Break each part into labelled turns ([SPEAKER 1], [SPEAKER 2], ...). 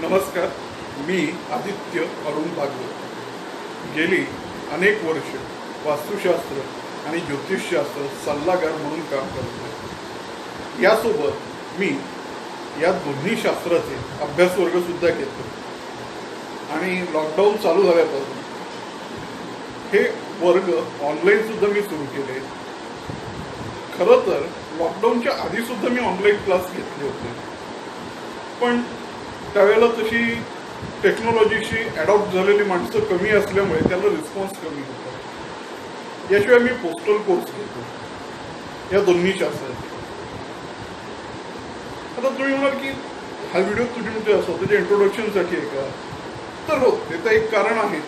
[SPEAKER 1] नमस्कार, मी आदित्य अरुण भागवत. गेली अनेक वर्ष वास्तुशास्त्र आणि ज्योतिषशास्त्र सल्लागार म्हणून काम करतो. यासोबत मी या दोन्ही शास्त्राचे अभ्यासवर्ग सुद्धा घेतो. आणि लॉकडाऊन चालू झाल्यापासून हे वर्ग ऑनलाईन सुद्धा मी सुरू केले. खरं तर लॉकडाऊनच्या आधी सुद्धा मी ऑनलाईन क्लास घेतले होते, पण त्यावेळेला तशी टेक्नॉलॉजीशी ॲडॉप्ट झालेली माणसं कमी असल्यामुळे त्याला रिस्पॉन्स कमी होता. याशिवाय मी पोस्टल कोर्स घेतो या दोन्ही शास्त्राचे. आता तुम्ही म्हणाल की हा व्हिडिओ तुझ्या स्वतःच्या इंट्रोडक्शनसाठी आहे का? तर हो, ते तर एक कारण आहेच,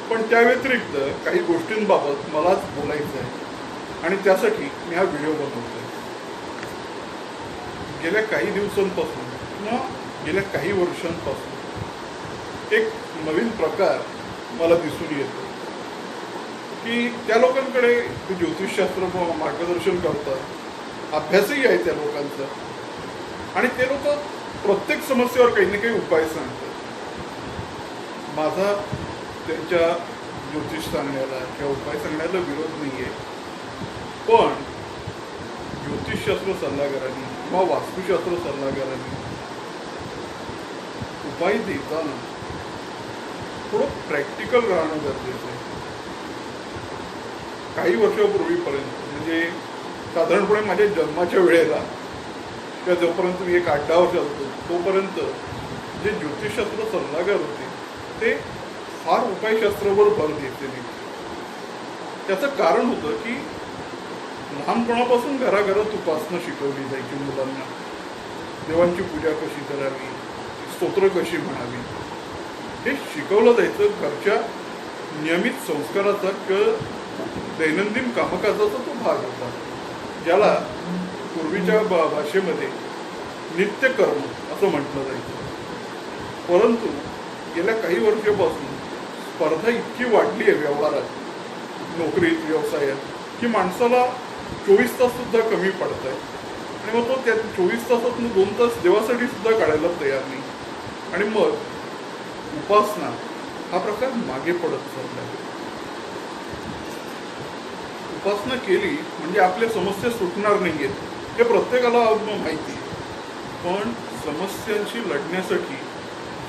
[SPEAKER 1] पण त्या व्यतिरिक्त काही गोष्टींबाबत मलाच बोलायचं आहे आणि त्यासाठी मी हा व्हिडिओ बनवतोय. गेल्या काही दिवसांपासून किंवा गेल्या काही वर्षांपासून एक नवीन प्रकार मला दिसून येतो की त्या लोकांकडे ते ज्योतिषशास्त्र मार्गदर्शन करतात, अभ्यासही आहे त्या लोकांचा, आणि ते लोक प्रत्येक समस्येवर काही ना काही उपाय सांगतात. माझा त्यांच्या ज्योतिष सांगण्याला किंवा उपाय सांगण्याला विरोध नाही आहे, पण ज्योतिषशास्त्र सल्लागारांनी किंवा वास्तुशास्त्र सल्लागारांनी उपाय देताना थोडं प्रॅक्टिकल राहणं गरजेचं आहे. काही वर्षापूर्वीपर्यंत, म्हणजे साधारणपणे माझ्या जन्माच्या वेळेला किंवा जोपर्यंत मी एक 8-10 वर्षात होतो तोपर्यंत जे ज्योतिषशास्त्र सल्लागार होते ते फार उपायशास्त्रावर भर देते नाही. त्याचं कारण होतं की लहानपणापासून घराघरात उपासना शिकवली जायची मुलांना. देवांची पूजा कशी करावी, स्तोत्र कशी म्हणावी, हे शिकवलं जायचं. घरच्या नियमित संस्काराचा दैनंदिन कामकाजाचा तो भाग होता, ज्याला पूर्वीच्या भाषेमध्ये नित्यकर्म असं म्हटलं जायचं. परंतु गेल्या काही वर्षापासून स्पर्धा इतकी वाढली आहे व्यवहारात, नोकरीत, व्यवसायात, की माणसाला 24 तास सुद्धा कमी पडत आहे. आणि मग तो त्या 24 तासातून 2 तास देवासाठी सुद्धा काढायला तयार नाही. आणि मग उपासना हा प्रकार मागे पडत चालला आहे. उपासना केली म्हणजे आपल्या समस्या सुटणार नाहीयेत हे प्रत्येकाला माहिती आहे, पण समस्यांशी लढण्यासाठी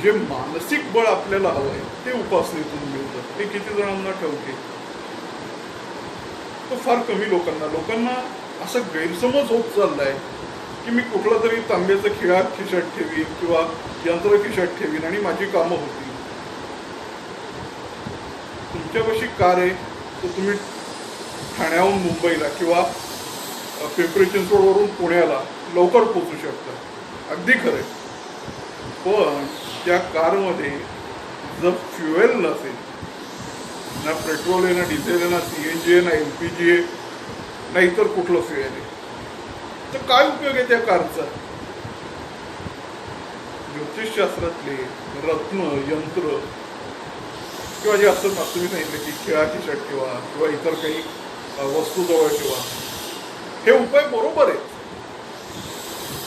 [SPEAKER 1] जे मानसिक बळ आपल्याला हवं आहे ते उपासनेतून मिळतं. हे किती जणांना ठाऊक आहे? तो फार कमी लोकांना असा गैरसमज होत चाललाय की मी कुठला तरी तांब्याचा खिळा खिशात ठेवीन किंवा यंत्र खिशात ठेवीन आणि माझी कामं होतील. तुमच्यापाशी कार आहे तर तुम्ही ठाण्याहून मुंबईला किंवा पिंपरी चिंचवडवरून पुण्याला लवकर पोहोचू शकता. अगदी खरं आहे, पण त्या कारमध्ये जर फ्युएल नसेल, ना पेट्रोल आहे, ना डिझेल आहे, ना CNG आहे, ना LPG आहे, ना इतर कुठलं फ्युएल आहे, तर काय उपयोग आहे त्या कारचा? ज्योतिषशास्त्रातले रत्न, यंत्र किंवा जे असं तुम्ही सांगितलं की खिळा खिशात ठेवा किंवा इतर काही वस्तू जवळ ठेवा, हे उपाय बरोबर आहेत,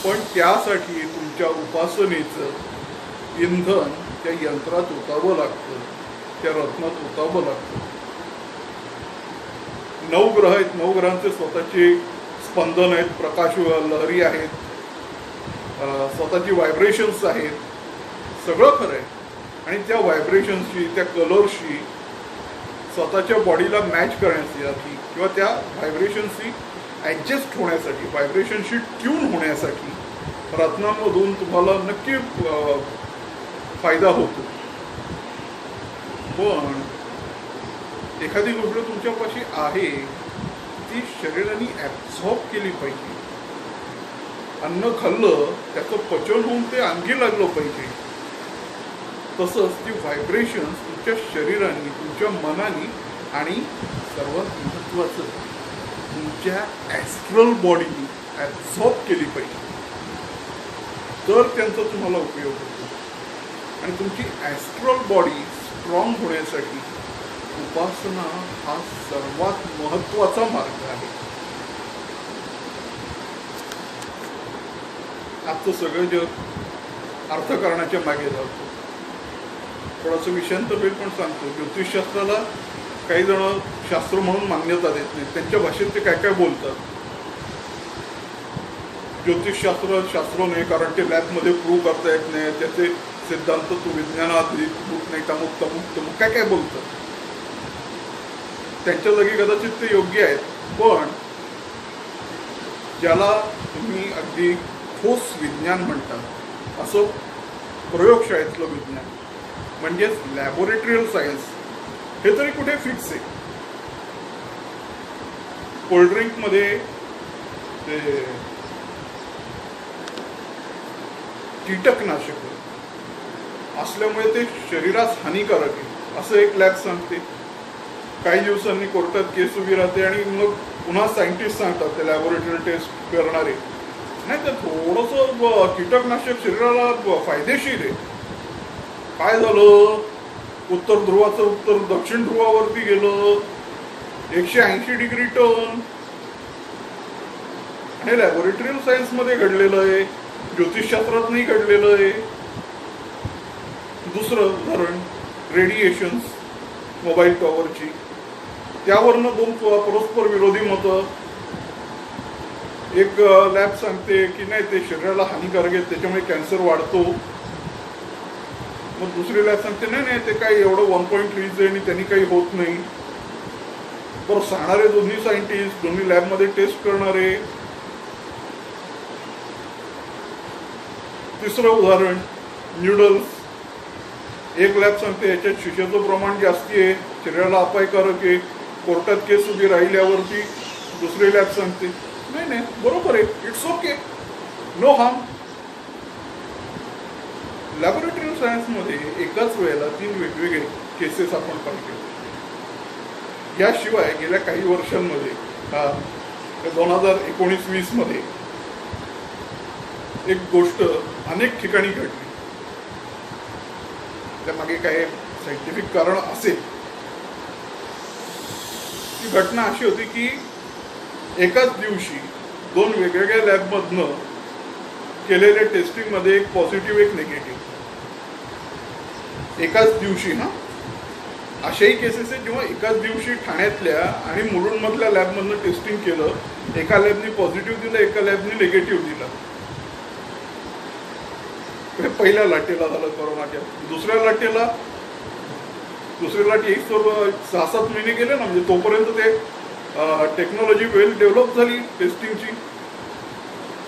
[SPEAKER 1] पण त्यासाठी तुमच्या उपासनेचं इंधन त्या यंत्रात ओतावं लागतं, त्या रत्नात ओतावं लागतं. 9 ग्रह आहेत, 9 ग्रहांचे स्वतःचे स्पंदन आहेत, प्रकाश लहरी आहेत, स्वतःची व्हायब्रेशन्स आहेत, सगळं खरं आहे. आणि त्या व्हायब्रेशन्सशी, त्या कलर्सशी स्वतःच्या बॉडीला मॅच करण्यासाठी किंवा त्या व्हायब्रेशन्सशी ॲडजस्ट होण्यासाठी, व्हायब्रेशनशी ट्यून होण्यासाठी रत्नांमधून तुम्हाला नक्की फायदा होतो. पण एखादी गोष्ट तुमच्यापाशी आहे ती शरीराने ॲब्झॉर्ब केली पाहिजे. अन्न खाल्लं त्याचं पचन होऊन ते अंगी लागलं पाहिजे. तसंच ती व्हायब्रेशन्स तुमच्या शरीराने, तुमच्या मनाने आणि सर्वात महत्त्वाचं तुमच्या ॲस्ट्रल बॉडीने ॲब्झॉर्ब केली पाहिजे, तर त्यांचा तुम्हाला उपयोग होतो. आणि तुमची ॲस्ट्रल बॉडी स्ट्रॉंग होण्यासाठी उपासना हा सर्वात महत्त्वाचा मार्ग आहे. आजचं सगळं जग अर्थकारणाच्या मागे जातो. थोडंसं विषयांत वेळ पण सांगतो. ज्योतिषशास्त्राला काही जण शास्त्र म्हणून मान्यता देत नाहीत. त्यांच्या भाषेत ते काय काय बोलतात. ज्योतिषशास्त्र शास्त्र नाही, कारण ते लॅबमध्ये प्रूव्ह करता येत नाही, त्याचे सिद्धांत तू विज्ञानात होत नाही, तमुक तमुक तमुक काय काय बोलतात. त्यांच्या जागी कदाचित ते योग्य आहेत, पण ज्याला तुम्ही अगदी ठोस विज्ञान म्हणता, असं प्रयोगशाळेतलं विज्ञान म्हणजेच लॅबोरेटरीयल सायन्स, हे तरी कुठे फिक्स आहे. कोल्ड्रिंकमध्ये ते कीटकनाशक असल्यामुळे ते शरीरास हानिकारक आहे असं एक लॅब सांगते. काही दिवसांनी कोर्टात केस उभी राहते आणि मग पुन्हा सायंटिस्ट सांगतात, ते लॅबोरेटरी टेस्ट करणारे, नाही तर थोडंसं कीटकनाशक शरीराला फायदेशीर आहे. काय झालं, उत्तर ध्रुवाचं उत्तर दक्षिण ध्रुवावरती गेलं, 180 डिग्री टर्न. आणि लॅबोरेटरी सायन्समध्ये घडलेलं आहे, ज्योतिषशास्त्रात नाही घडलेलं आहे. दुसरं उदाहरण, रेडिएशन्स, मोबाईल टॉवरची, त्यावरनं दोन परस्पर विरोधी मतं. एक लॅब सांगते की नाही, ते शरीराला हानिकारक आहे, त्याच्यामुळे कॅन्सर वाढतो. मग दुसरी लॅब सांगते नाही नाही, ते काही एवढं 1 पॉईंट रिलीज आहे आणि त्यांनी काही होत नाही. बरं, सांगणारे दोन्ही सायंटिस्ट, दोन्ही लॅबमध्ये टेस्ट करणारे. तिसरं उदाहरण, न्यूडल्स. एक लॅब सांगते याच्यात शिशाचं प्रमाण जास्ती आहे, शरीराला अपायकारक आहे, कोर्टात केस उभी राहिल्यावरती दुसरी लॅब सांगते नाही नाही बरोबर आहे, it's okay, no harm. Laboratory सायन्समध्ये एकाच वेळेला 3 वेगवेगळे केसेस आपण पाहिले. याशिवाय गेल्या काही वर्षांमध्ये 2019-20 मध्ये एक गोष्ट अनेक ठिकाणी घडली. त्यामागे काय सायंटिफिक कारण असेल. ती घटना अशी होती की एकाच दिवशी 2 वेगवेगळ्या लॅबमधनं केलेल्या टेस्टिंगमध्ये एक पॉझिटिव्ह एक निगेटिव्ह. एकाच दिवशी. अशाही केसेस आहेत जेव्हा एकाच दिवशी ठाण्यातल्या आणि मुलुंडमधल्या लॅबमधनं टेस्टिंग केलं, एका लॅबनी पॉझिटिव्ह दिलं, एका लॅबनी निगेटिव्ह दिलं. पहिल्या लाटेला झालं कोरोनाच्या. दुसऱ्या लाटेला एक 6-7 महिने गेले ना, म्हणजे तोपर्यंत ते टेक्नॉलॉजी वेल डेव्हलप झाली टेस्टिंगची.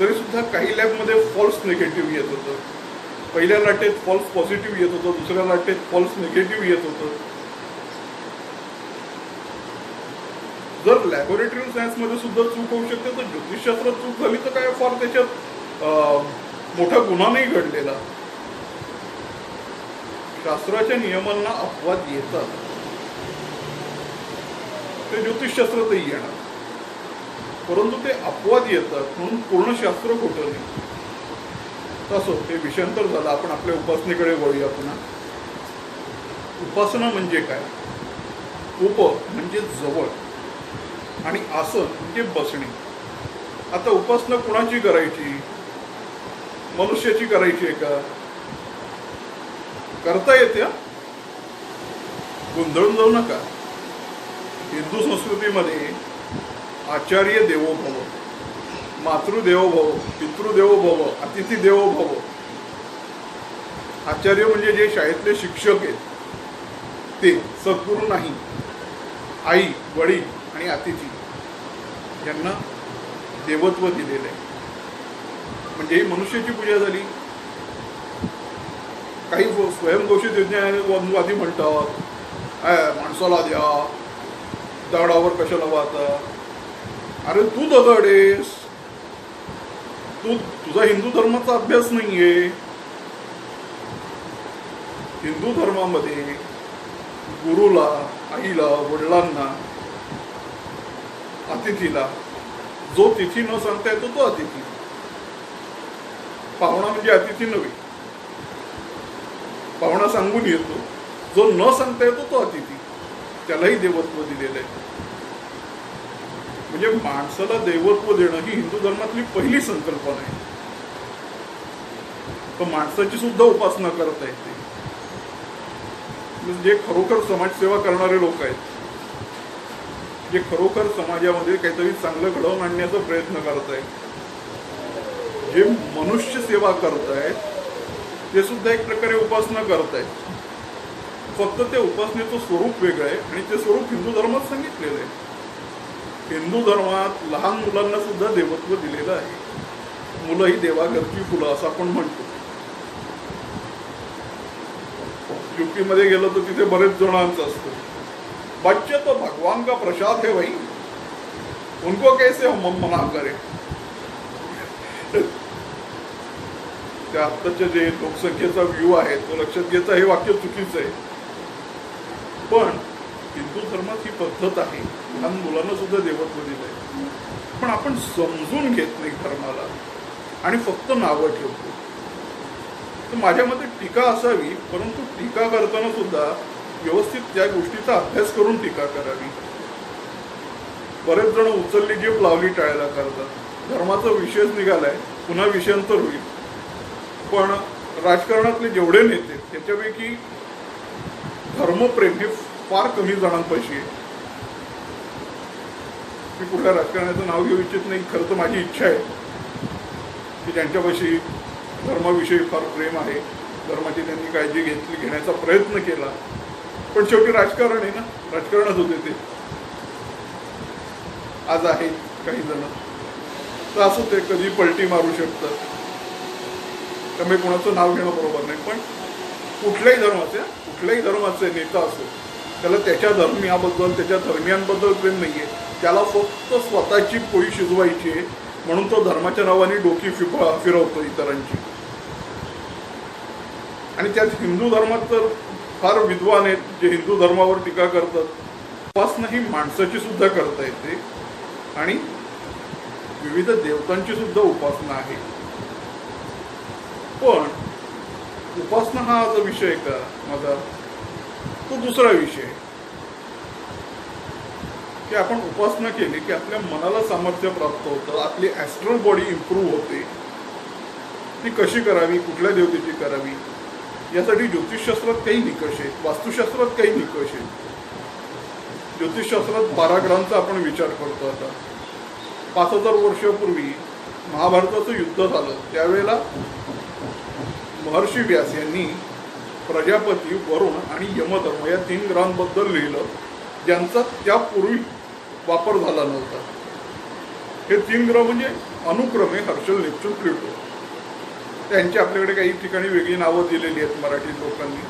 [SPEAKER 1] तरी सुद्धा काही लॅबमध्ये फॉल्स निगेटिव्ह येत होतं. पहिल्या लाटेत फॉल्स पॉझिटिव्ह येत होतं, दुसऱ्या लाटेत फॉल्स निगेटिव्ह येत होतं. जर लॅबोरेटरी सायन्समध्ये सुद्धा चूक होऊ शकते, तर ज्योतिषशास्त्रात चूक झाली तर काय फार त्याच्यात मोठा गुन्हा नाही घडलेला. शास्त्राच्या नियमांना अपवाद येतात, ते ज्योतिषशास्त्रातही येणार, परंतु ते अपवाद येतात म्हणून पूर्ण शास्त्र खोटं नाही. तसं ते विषयांतर झालं. आपण आपल्या उपासनेकडे वळूया पुन्हा. उपासना म्हणजे काय? उप म्हणजे जवळ आणि आसन म्हणजे बसणे. आता उपासना कुणाची करायची? मनुष्याची करायची आहे का? करता येते. गोंधळून जाऊ नका. हिंदू संस्कृतीमध्ये आचार्य देवो भव, मातृदेवो भव, पितृदेवो भव, अतिथी देवो भव. आचार्य म्हणजे जे शाळेतले शिक्षक आहेत ते, सद्गुरू नाही. आई, वडील आणि अतिथी यांना देवत्व दिलेलं आहे. म्हणजे ही मनुष्याची पूजा झाली. काही स्वयंघोषित विज्ञानवादी म्हणतात माणसाला द्या, दगडावर कशाला वाहता? अरे तू दगड आहेस, तुझा हिंदू धर्माचा अभ्यास नाहीये. हिंदू धर्मामध्ये गुरुला, आईला, वडिलांना, अतिथीला जो तिथी न सांगता येतो तो अतिथी. पाहुणा म्हणजे अतिथी नव्हे. पाहुणा सांगून येतो, जो न सांगता येतो तो अतिथी. त्यालाही देवत्व दिलेलं आहे. म्हणजे माणसाला देवत्व देणं ही हिंदू धर्मातली पहिली संकल्पना आहे. तर माणसाची सुद्धा उपासना करता येते. जे खरोखर समाजसेवा करणारे लोक आहेत, जे खरोखर समाजामध्ये काहीतरी चांगलं घडवून आणण्याचा प्रयत्न करतायत, जे मनुष्य सेवा करतायत, ते सुद्धा एक प्रकारे उपासना करतायत. फक्त ते उपासनेचं स्वरूप वेगळं आहे आणि ते स्वरूप हिंदू धर्मात सांगितलेलं आहे. हिंदू धर्मात लहान मुलांना सुद्धा देवत्व दिलेलं आहे. मुलं ही देवाघरची फुलं असं आपण म्हणतो. यूपी मध्ये गेलो तर तिथे बरेच जणांचं असतं, बच्चे तो भगवान का प्रसाद है भाई, उनको कैसे हम मना करें. त्या आत्ताच्या जे लोकसंख्येचा व्ह्यू आहे तो लक्षात घेता हे वाक्य चुकीचं आहे. पण हिंदू धर्मात ही पद्धत आहे, लहान मुलांना सुद्धा देवत्व दिलंय. पण आपण समजून घेत नाही धर्माला आणि फक्त नावं ठेवतो. तर माझ्या मते टीका असावी, परंतु टीका करताना सुद्धा व्यवस्थित त्या गोष्टीचा अभ्यास करून टीका करावी. बरेच जण उचलली जीभ लावली टाळायला करतात. धर्माचा विषयच निघालाय, पुन्हा विषयांतर होईल. पण राजकारणातले जेवढे नेते त्याच्यापैकी धर्मप्रेम हे फार कमी जणांपाशी आहे. मी कुठल्या राजकारणाचं नाव घेऊ इच्छित नाही. खरं तर माझी इच्छा आहे की त्यांच्यापाशी धर्माविषयी फार प्रेम आहे, धर्माची त्यांनी काळजी घेण्याचा प्रयत्न केला. पण शेवटी राजकारण आहे ना, राजकारणच होते ते. आज आहेत काही जण तर असं ते कधी पलटी मारू शकतात. त्यामुळे कोणाचं नाव घेणं बरोबर नाही. पण कुठल्याही धर्माचे नेता असो, त्याला त्याच्या धर्मियाबद्दल, त्याच्या धर्मियांबद्दल प्रेम नाहीये. त्याला फक्त स्वतःची पोळी शिजवायची आहे म्हणून तो धर्माच्या नावाने डोकी फिरवतो इतरांची. आणि त्यात हिंदू धर्मात तर फार विद्वान आहेत जे हिंदू धर्मावर टीका करतात. उपासना ही माणसाची सुद्धा करता येते आणि विविध देवतांची सुद्धा उपासना आहे. पण उपासना हा जो विषय का माझा, तो दुसरा विषय आहे की आपण उपासना केली की आपल्या मनाला सामर्थ्य प्राप्त होतं, आपली ॲस्ट्रल बॉडी इम्प्रूव्ह होते. ती कशी करावी, कुठल्या देवतेची करावी, यासाठी ज्योतिषशास्त्रात काही निकष आहेत, वास्तुशास्त्रात काही निकष आहेत. ज्योतिषशास्त्रात 12 ग्रहांचा आपण विचार करतो. आता 5000 वर्षापूर्वी महाभारताचं युद्ध झालं त्यावेळेला महर्षी व्यास यांनी प्रजापती, वरुण आणि यमधर्म या 3 ग्रहांबद्दल लिहिलं, ज्यांचा त्यापूर्वी वापर झाला नव्हता. हे 3 ग्रह म्हणजे अनुक्रमे हर्षल, नेपच्यून, प्लुटो. त्यांची आपल्याकडे काही ठिकाणी वेगळी नावं दिलेली आहेत मराठी लोकांनी,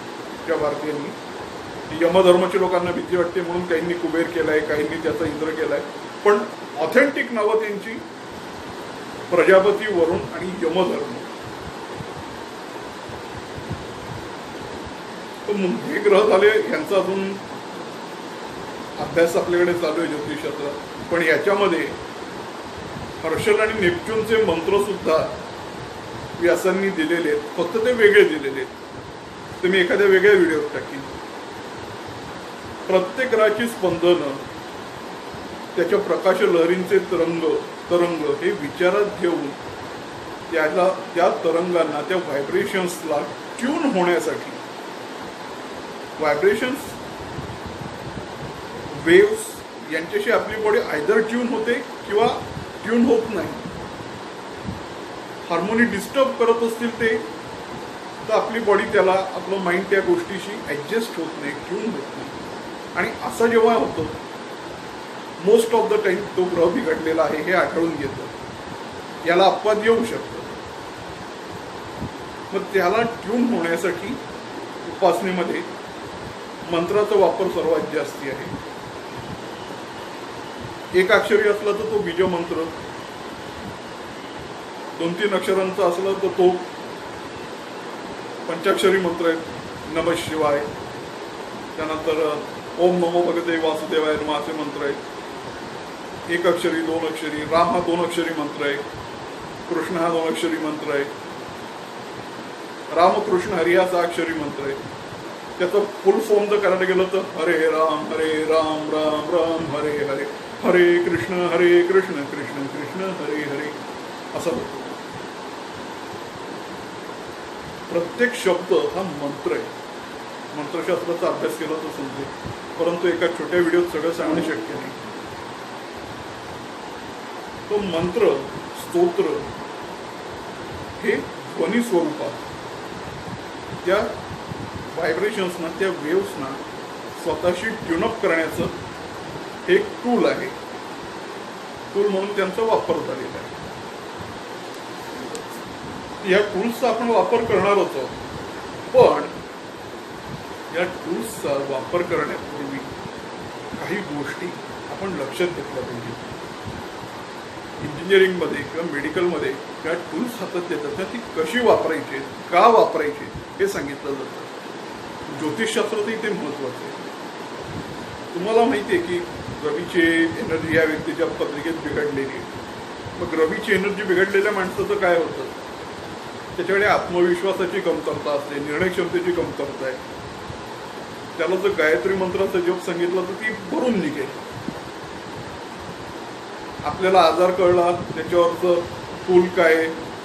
[SPEAKER 1] त्या भारतीयांनी. यमधर्माच्या लोकांना भीती वाटते म्हणून काहींनी कुबेर केलाय, काहींनी त्याचा इंद्र केलाय. पण ऑथेंटिक नावं त्यांची प्रजापती, वरुण आणि यमधर्म. हे ग्रह झाले, यांचा अजून अभ्यास आपल्याकडे चालू आहे ज्योतिषशास्त्रात. पण याच्यामध्ये हर्षल आणि नेपच्यूनचे मंत्र सुद्धा व्यासांनी दिलेले आहेत, फक्त ते वेगळे दिलेले आहेत. ते मी एखाद्या वेगळ्या व्हिडिओत टाकीन. प्रत्येक ग्रहाची स्पंदनं, त्याच्या प्रकाश लहरींचे तरंग हे विचारात घेऊन त्या तरंगांना, त्या व्हायब्रेशन्सला ट्यून होण्यासाठी, व्हायब्रेशन्स, वेव्स यांच्याशी आपली बॉडी आयदर ट्यून होते किंवा ट्यून होत नाही. हार्मोनी डिस्टर्ब करत असतील ते, तर आपली बॉडी त्याला, आपलं माइंड त्या गोष्टीशी ॲडजस्ट होत नाही, ट्यून होत नाही. आणि असं जेव्हा होतं, मोस्ट ऑफ द टाइम तो ग्रह बिघडलेला आहे हे आढळून येतं. याला अपवाद येऊ शकतं. मग त्याला ट्यून होण्यासाठी उपासनेमध्ये मंत्राचा वापर सर्वात जास्ती आहे. एक अक्षरी असला तर तो बीज मंत्र, 2-3 अक्षरांचा असला तर तो पंचाक्षरी मंत्र आहे, नमः शिवाय. त्यानंतर ओम नमो भगवते वासुदेवाय नमः असे मंत्र आहेत. 1 अक्षरी, 2 अक्षरी. राम हा 2 अक्षरी मंत्र आहे, कृष्ण हा 2 अक्षरी मंत्र आहे, रामकृष्ण हरी हा 6 अक्षरी मंत्र आहे. त्याचं फुल फॉर्म जर करायला गेलं तर हरे राम राम राम हरे हरे, हरे कृष्ण कृष्ण कृष्ण हरे हरे असं होतं. प्रत्येक शब्द हा मंत्र आहे. मंत्रशास्त्राचा अभ्यास केला तर समजेल, परंतु एका छोट्या व्हिडिओत सगळं सांगणे शक्य नाही. तो मंत्र, स्तोत्र हे ध्वनी स्वरूपात त्या व्हायब्रेशन्सना, त्या वेव्सना स्वतःशी ट्यूनअप करण्याचं एक टूल आहे. टूल म्हणून त्यांचा वापर झालेला आहे. या टूल्सचा आपण वापर करणारच आहोत, पण या टूल्सचा वापर करण्यापूर्वी काही गोष्टी आपण लक्षात घेतल्या पाहिजे. इंजिनिअरिंगमध्ये किंवा मेडिकलमध्ये ज्या टूल्स हातात देतात ती कशी वापरायची, का वापरायची हे सांगितलं जातं. ज्योतिषशास्त्राचं इथे महत्त्वाचं आहे. तुम्हाला माहिती आहे की रवीची एनर्जी या व्यक्तीच्या पत्रिकेत बिघडलेली. मग रवीची एनर्जी बिघडलेल्या माणसाचं काय होतं? त्याच्याकडे आत्मविश्वासाची कमतरता असते, निर्णय क्षमतेची कमतरता आहे. त्याला जर गायत्री मंत्राचा जप सांगितला तर ती भरून निघेल. आपल्याला आजार कळला, त्याच्यावरचं टूल काय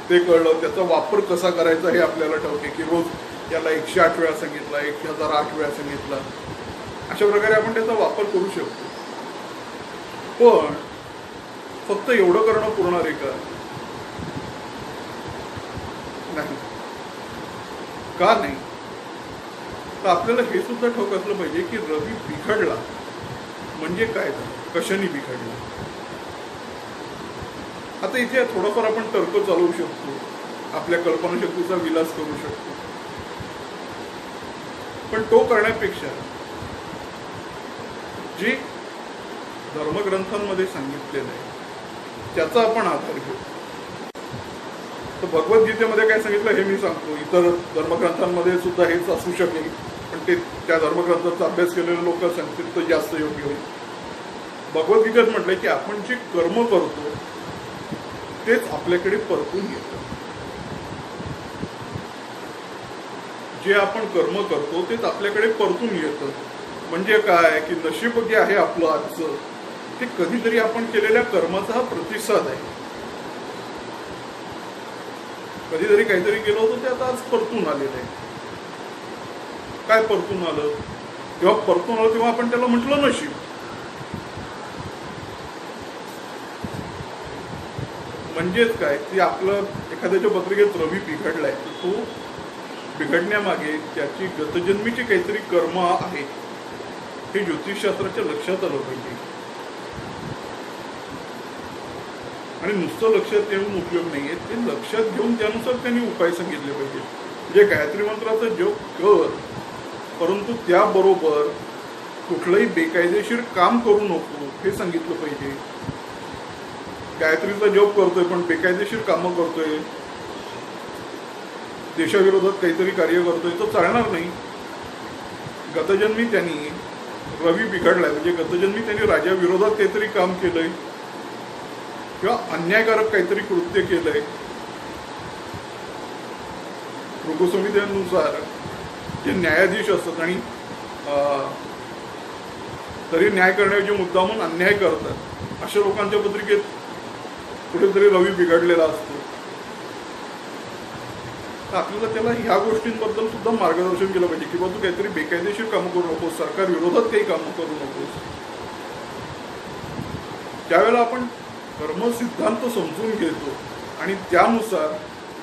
[SPEAKER 1] ते कळलं, त्याचा वापर कसा करायचा हे आपल्याला ठाऊक आहे की रोज याला 108 वेळा सांगितला, 1008 वेळा सांगितला, अशा प्रकारे आपण त्याचा वापर करू शकतो. पण फक्त एवढं करणं पुरणार आहे का? नाही. का नाही? तर आपल्याला हे सुद्धा ठाऊक असलं पाहिजे की रवी बिघडला म्हणजे काय झालं, कशाने बिघडला. आता इथे थोडंफार आपण तर्क चालवू शकतो, आपल्या कल्पनाशक्तीचा विलास करू शकतो, पण तो करण्यापेक्षा जे धर्मग्रंथांमध्ये सांगितलेलं आहे त्याचा आपण आधार घेऊ. तर भगवद्गीतेमध्ये काय सांगितलं हे मी सांगतो. इतर धर्मग्रंथांमध्ये सुद्धा हेच असू शकेल, पण ते त्या धर्मग्रंथाचा अभ्यास केलेले लोक सांगतील तर जास्त योग्य होईल. भगवद्गीतेत म्हटलंय की आपण जे कर्म करतो तेच आपल्याकडे परतून येतं. जे आपण कर्म करतो तेच आपल्याकडे परतून येतं. म्हणजे काय की नशीब जे आहे आपलं आजचं ते कधीतरी आपण केलेल्या कर्माचा हा प्रतिसाद आहे. कधीतरी काहीतरी केलं होतं ते आता आज परतून आलेलं आहे. काय परतून आलं? जेव्हा परतून आलं तेव्हा आपण त्याला म्हटलं नशीब. म्हणजेच काय की आपलं एखाद्याच्या पत्रिकेत रवी बिघडलाय तर तो बिघडण्यामागे त्याची गतजन्मीची काहीतरी कर्म आहे हे ज्योतिषशास्त्राच्या लक्षात आलं पाहिजे. आणि नुसतं लक्षात येऊन उपयोग नाहीये, ते लक्षात घेऊन त्यानुसार त्यांनी उपाय सांगितले पाहिजे. म्हणजे गायत्री मंत्राचा जप कर, परंतु त्याबरोबर कुठलंही बेकायदेशीर काम करू नको हे सांगितलं पाहिजे. गायत्रीचा जप करतोय पण बेकायदेशीर कामं करतोय, देशाविरोधात काहीतरी कार्य करतोय तर चालणार नाही. गतजन्मी त्यांनी रवी बिघडलाय म्हणजे गतजन्मी त्यांनी राजाविरोधात काहीतरी काम केलंय किंवा अन्यायकारक काहीतरी कृत्य केलंय. ऋगुसंहितेनुसार जे न्यायाधीश असतात आणि तरी न्याय करण्याचे मुद्दामून अन्याय करतात अशा लोकांच्या पत्रिकेत कुठेतरी रवी बिघडलेला असतो. तर आपल्याला त्याला ह्या गोष्टींबद्दल सुद्धा मार्गदर्शन केलं पाहिजे की बाबा तू काहीतरी बेकायदेशीर कामं करू नकोस, सरकार विरोधात काही कामं करू नकोस. त्यावेळेला आपण कर्मसिद्धांत समजून घेतो आणि त्यानुसार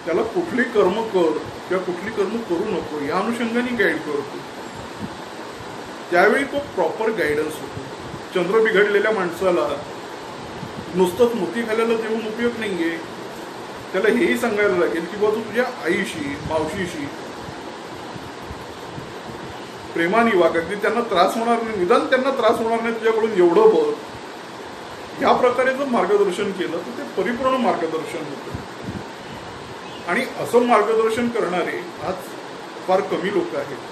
[SPEAKER 1] त्याला कुठली कर्म कर किंवा कुठली कर्म करू नको या अनुषंगाने गाईड करतो. त्यावेळी तो प्रॉपर गायडन्स होतो. चंद्र बिघडलेल्या माणसाला नुसतंच मोती घालायला देऊन उपयोग नाहीये. त्याला हेही सांगायला लागेल की बाबा तू तुझ्या आईशी, मावशीशी प्रेमाने वाग, अगदी त्यांना त्रास होणार नाही, निदान त्यांना त्रास होणार नाही तुझ्याकडून एवढं बघ. या प्रकारे जर मार्गदर्शन केलं तर ते परिपूर्ण मार्गदर्शन होतं. आणि असं मार्गदर्शन करणारे आज फार कमी लोक आहेत.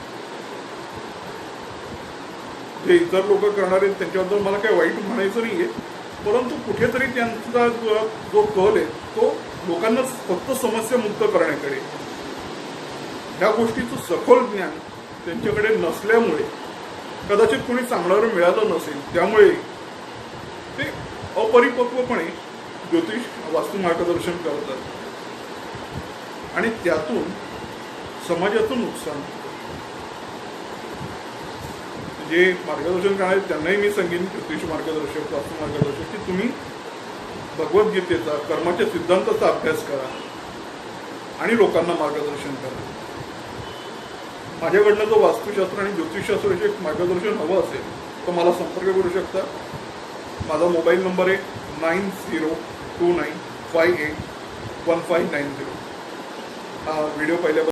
[SPEAKER 1] जे इतर लोक करणारे त्यांच्याबद्दल मला काही वाईट म्हणायचं नाहीये, परंतु कुठेतरी त्यांचा जो कल आहे तो लोकांना फक्त समस्या मुक्त करण्याकडे, ह्या गोष्टीचं सखोल ज्ञान त्यांच्याकडे नसल्यामुळे कदाचित कोणी चांगलं मिळालं नसेल, त्यामुळे ते अपरिपक्वपणे ज्योतिष वास्तू मार्गदर्शन करतात आणि त्यातून समाजाचं नुकसान होतं. जे मार्गदर्शन करणारे त्यांनाही मी सांगेन, ज्योतिष मार्गदर्शक, वास्तू मार्गदर्शक, की तुम्ही भगवद्गीतेचा, कर्माच्या सिद्धांताचा अभ्यास करा आणि लोकांना मार्गदर्शन करा. माझ्याकडनं जो वास्तुशास्त्र आणि ज्योतिषशास्त्राचे मार्गदर्शन हवं असेल तर मला संपर्क करू शकता. माझा मोबाईल नंबर आहे 9029581590. हा व्हिडिओ पाहिल्याबद्दल